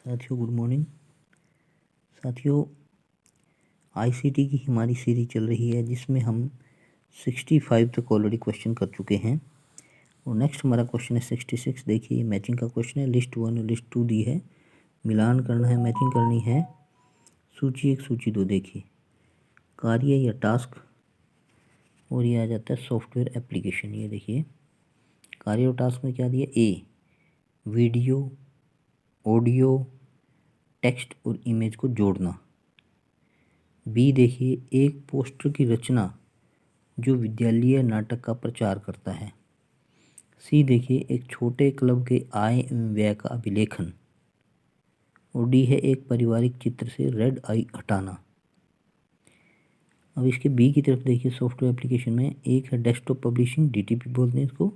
साथियों good morning. साथियों ICT की हमारी सीरीज चल रही है जिसमें हम 65 तक ऑलरेडी क्वेश्चन कर चुके हैं और नेक्स्ट हमारा क्वेश्चन है 66। देखिए मैचिंग का क्वेश्चन है। लिस्ट 1 और लिस्ट 2 दी है, मिलान करना है, मैचिंग करनी है। सूची 1 सूची 2 देखिए कार्य या टास्क और ये आ जाता है सॉफ्टवेयर एप्लीकेशन। ये देखिए कार्य और टास्क में क्या दिया, ए वीडियो ऑडियो टेक्स्ट और इमेज को जोड़ना। बी देखिए एक पोस्टर की रचना जो विद्यालय नाटक का प्रचार करता है। सी देखिए एक छोटे क्लब के आय एवं व्यय का अभिलेखन। और डी है एक पारिवारिक चित्र से रेड आई हटाना। अब इसके बी की तरफ देखिए सॉफ्टवेयर एप्लीकेशन में एक है डेस्कटॉप पब्लिशिंग, डीटीपी बोलते हैं इसको।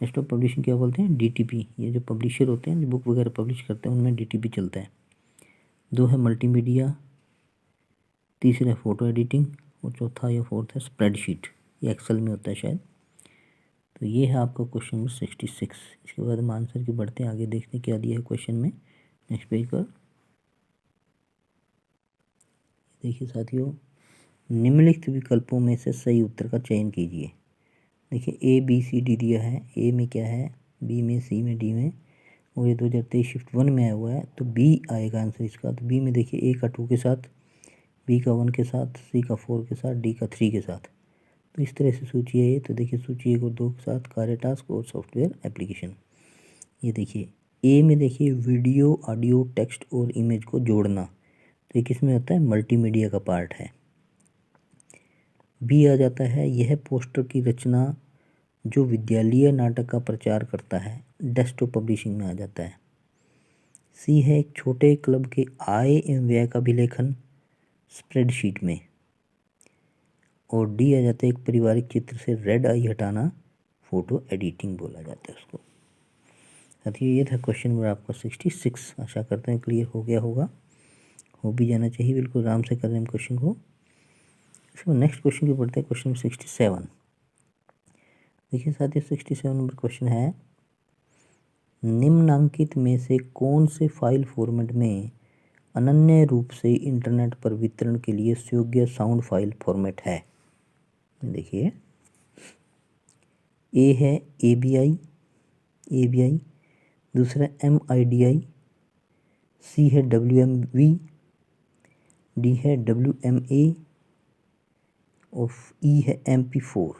डेस्कटॉप पब्लिशिंग क्या बोलते हैं, डीटीपी। ये जो पब्लिशर होते हैं जो बुक वगैरह पब्लिश करते हैं उनमें डीटीपी चलता है। 2 है मल्टीमीडिया, तीसरा है फ़ोटो एडिटिंग और चौथा या फोर्थ है स्प्रेडशीट। ये एक्सेल में होता है शायद। तो ये है आपका क्वेश्चन नंबर 66। इसके बाद हम आंसर की बढ़ते हैं आगे, देखते हैं क्या दिया है क्वेश्चन में। नेक्स्ट पेज पर देखिए साथियों, निम्नलिखित विकल्पों में से सही उत्तर का चयन कीजिए। देखिए ए बी सी डी दिया है। ए में क्या है, बी में, सी में, डी में, और ये 2023 शिफ्ट 1 में आया हुआ है तो बी आएगा आंसर इसका। तो बी में देखिए ए का 2 के साथ, बी का 1 के साथ, सी का 4 के साथ, डी का 3 के साथ। तो इस तरह से सूची है ये। तो देखिए सूची 1 और 2 के साथ कार्य, टास्क और सॉफ्टवेयर एप्लीकेशन। ये देखिए ए में देखिए वीडियो ऑडियो टेक्स्ट और इमेज को जोड़ना, तो ये किस में होता है, मल्टीमीडिया का पार्ट है। बी आ जाता है यह पोस्टर की रचना जो विद्यालय नाटक का प्रचार करता है, डेस्कटॉप पब्लिशिंग में आ जाता है। सी है एक छोटे क्लब के आय एवं व्यय का अभिलेखन, स्प्रेडशीट में। और डी आ जाता है एक पारिवारिक चित्र से रेड आई हटाना, फोटो एडिटिंग बोला जाता है उसको। साथियों ये था क्वेश्चन नंबर आपका 66। आशा करते हैं क्लियर हो गया होगा, हो भी जाना चाहिए। बिल्कुल आराम से कर रहे हैं क्वेश्चन को। इसमें नेक्स्ट क्वेश्चन की पढ़ते हैं, क्वेश्चन 67। देखिए साथियों 67 नंबर क्वेश्चन है, निम्नांकित में से कौन से फाइल फॉर्मेट में अनन्य रूप से इंटरनेट पर वितरण के लिए सुयोग्य साउंड फाइल फॉर्मेट है। देखिए ए है एबीआई, दूसरा MIDI, सी है WMV, डी है WMA और ई है MP4।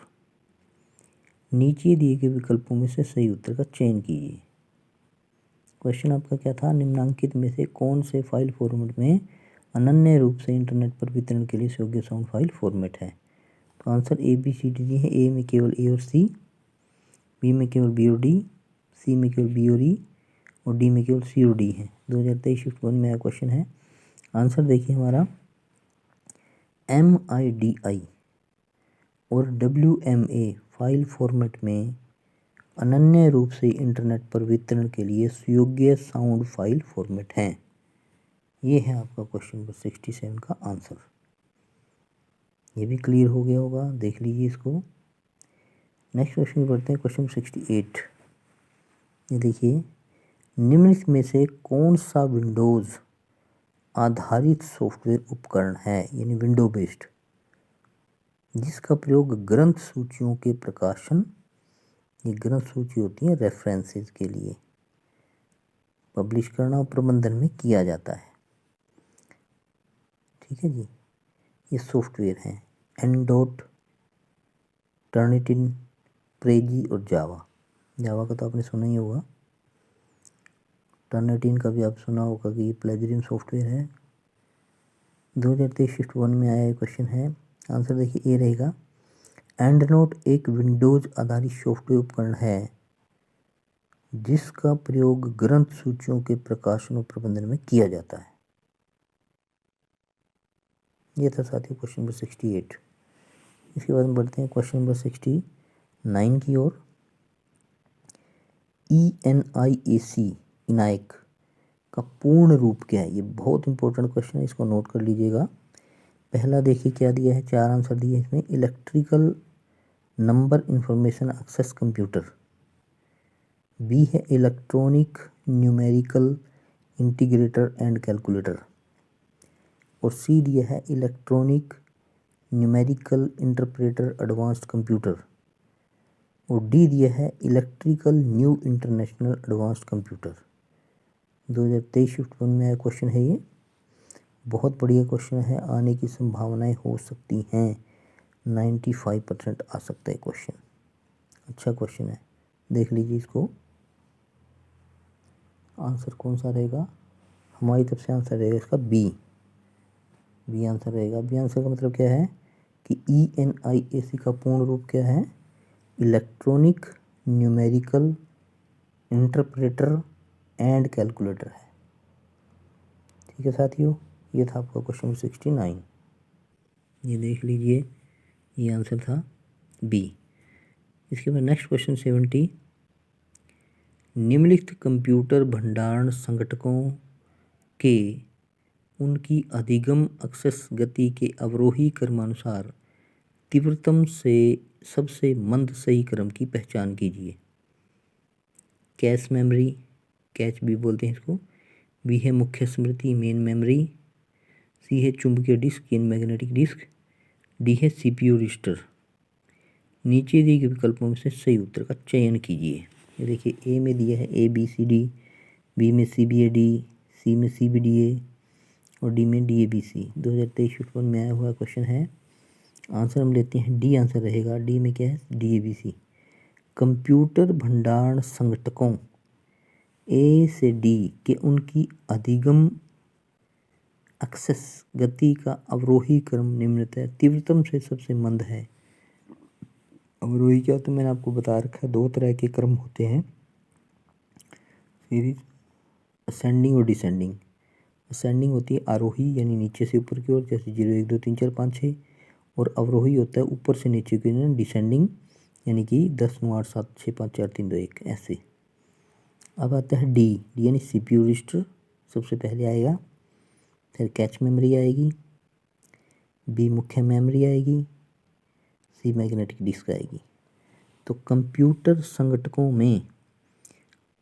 नीचे दिए गए विकल्पों में से सही उत्तर का चयन कीजिए। क्वेश्चन आपका क्या था, निम्नांकित में से कौन से फाइल फॉर्मेट में अनन्य रूप से इंटरनेट पर वितरण के लिए योग्य साउंड फाइल फॉर्मेट है। तो आंसर ABCD है। ए में केवल ए और सी, बी में केवल बी और डी, सी में केवल बी और ई और डी में केवल सी और डी है। 2023 शिफ्ट 1 में आया क्वेश्चन है। आंसर देखिए हमारा MIDI और WMA फाइल फॉर्मेट में अनन्य रूप से इंटरनेट पर वितरण के लिए सुयोग्य साउंड फाइल फॉर्मेट हैं। ये है आपका क्वेश्चन नंबर 67 का आंसर। ये भी क्लियर हो गया होगा, देख लीजिए इसको। नेक्स्ट क्वेश्चन बढ़ते हैं, क्वेश्चन 68। ये देखिए निम्नलिखित में से कौन सा विंडोज़ आधारित सॉफ्टवेयर उपकरण है, यानी विंडो बेस्ड, जिसका प्रयोग ग्रंथ सूचियों के प्रकाशन, ये ग्रंथ सूची होती है रेफरेंसेस के लिए, पब्लिश करना और प्रबंधन में किया जाता है। ठीक है जी, ये सॉफ्टवेयर हैं एनडॉट, टर्निटिन, प्रेजी और जावा। जावा का तो आपने सुना ही होगा, टर्निटिन का भी आप सुना होगा कि ये प्लेजरिज्म सॉफ्टवेयर है। 2023 शिफ्ट 1 में आया क्वेश्चन है। आंसर देखिए ए रहेगा। एंडनोट एक विंडोज आधारित सॉफ्टवेयर उपकरण है जिसका प्रयोग ग्रंथ सूचियों के प्रकाशन और प्रबंधन में किया जाता है। यह था साथियों क्वेश्चन नंबर 68। इसके बाद हम बढ़ते हैं क्वेश्चन नंबर 69 की ओर। ENIAC इनायक का पूर्ण रूप क्या है, ये बहुत इंपॉर्टेंट क्वेश्चन है, इसको नोट कर लीजिएगा। पहला देखिए क्या दिया है, 4 आंसर दिए इसमें। Electrical number information access computer, B है electronic numerical integrator and calculator. और सी दिया है electronic numerical interpreter advanced computer. और डी दिया है electrical new international advanced computer. 2023 shift 1 में आया क्वेश्चन है ये, बहुत बढ़िया क्वेश्चन है, आने की संभावनाएं हो सकती हैं, 95% आ सकता है क्वेश्चन, अच्छा क्वेश्चन है, देख लीजिए इसको। आंसर कौन सा रहेगा, हमारी तरफ से आंसर रहेगा इसका बी आंसर रहेगा। बी आंसर का मतलब क्या है कि ENIAC का पूर्ण रूप क्या है, electronic numerical interpreter and calculator है। ठीक है साथियों, ये था आपका क्वेश्चन 69। ये देख लीजिए, ये आंसर था बी। इसके बाद नेक्स्ट क्वेश्चन 70, निम्नलिखित कंप्यूटर भंडारण संगठकों के उनकी अधिगम एक्सेस गति के अवरोही क्रमानुसार तीव्रतम से सबसे मंद सही क्रम की पहचान कीजिए। कैश मेमोरी, कैच भी बोलते हैं इसको, बी है मुख्य स्मृति मेन मेमोरी, सी है चुंबकीय डिस्क यानी मैग्नेटिक डिस्क, डी है CPU रजिस्टर। नीचे दिए गए विकल्पों में से सही उत्तर का चयन कीजिए। ये देखिए, ए में दिया है ABCD, बी में CBAD, सी में CBDA और डी में DABC। 2023 शिफ्ट 1 में आया हुआ क्वेश्चन है। आंसर हम लेते हैं डी आंसर रहेगा। डी में क्या है, DABC। कंप्यूटर भंडारण संगठकों ए से डी के उनकी अधिगम एक्सेस गति का अवरोही क्रम निम्नतः तीव्रतम से सबसे मंद है। अवरोही क्या तो मैंने आपको बता रखा है, 2 तरह के क्रम होते हैं, सीरीज असेंडिंग और डिसेंडिंग। असेंडिंग होती है आरोही यानी नीचे से ऊपर की ओर, जैसे 0 1 2 3 4 5 6, और अवरोही होता है ऊपर से नीचे की ओर, डिसेंडिंग यानी कि 10 9 8 7 6 5 4 3 2 1 ऐसे। अब आता है डी यानी CPU रजिस्टर सबसे पहले आएगा, फिर कैच मेमोरी आएगी, बी मुख्य मेमोरी आएगी, सी मैग्नेटिक डिस्क आएगी। तो कंप्यूटर संगठकों में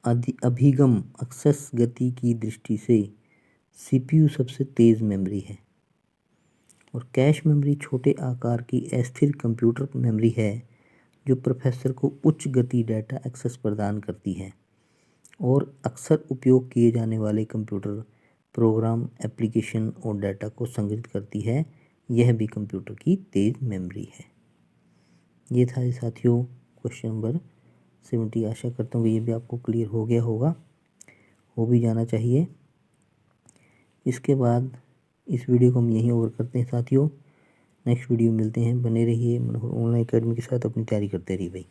अभिगम एक्सेस गति की दृष्टि से CPU सबसे तेज़ मेमोरी है, और कैश मेमोरी छोटे आकार की अस्थिर कंप्यूटर मेमोरी है जो प्रोसेसर को उच्च गति डेटा एक्सेस प्रदान करती है और अक्सर उपयोग किए जाने वाले कंप्यूटर प्रोग्राम, एप्लीकेशन और डेटा को संग्रहित करती है। यह भी कंप्यूटर की तेज़ मेमोरी है। ये था साथियों क्वेश्चन नंबर 70। आशा करता हूँ कि ये भी आपको क्लियर हो गया होगा, हो भी जाना चाहिए। इसके बाद इस वीडियो को हम यहीं ओवर करते हैं साथियों। नेक्स्ट वीडियो मिलते हैं, बने रहिए मनोहर ऑनलाइन अकेडमी के साथ, अपनी तैयारी करते रहिए भाई।